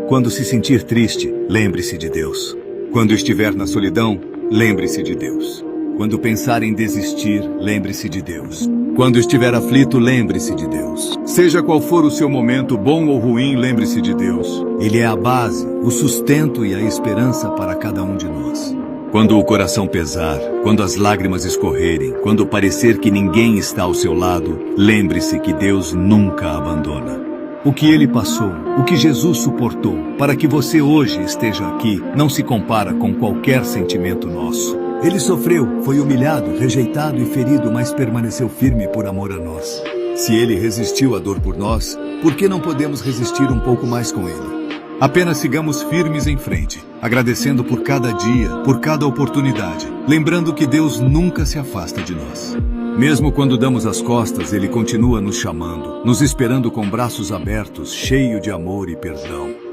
Quando se sentir triste, lembre-se de Deus. Quando estiver na solidão, lembre-se de Deus. Quando pensar em desistir, lembre-se de Deus. Quando estiver aflito, lembre-se de Deus. Seja qual for o seu momento, bom ou ruim, lembre-se de Deus. Ele é a base, o sustento e a esperança para cada um de nós. Quando o coração pesar, quando as lágrimas escorrerem, quando parecer que ninguém está ao seu lado, lembre-se que Deus nunca abandona. O que Ele passou, o que Jesus suportou, para que você hoje esteja aqui, não se compara com qualquer sentimento nosso. Ele sofreu, foi humilhado, rejeitado e ferido, mas permaneceu firme por amor a nós. Se Ele resistiu à dor por nós, por que não podemos resistir um pouco mais com Ele? Apenas sigamos firmes em frente, agradecendo por cada dia, por cada oportunidade, lembrando que Deus nunca se afasta de nós. Mesmo quando damos as costas, Ele continua nos chamando, nos esperando com braços abertos, cheio de amor e perdão.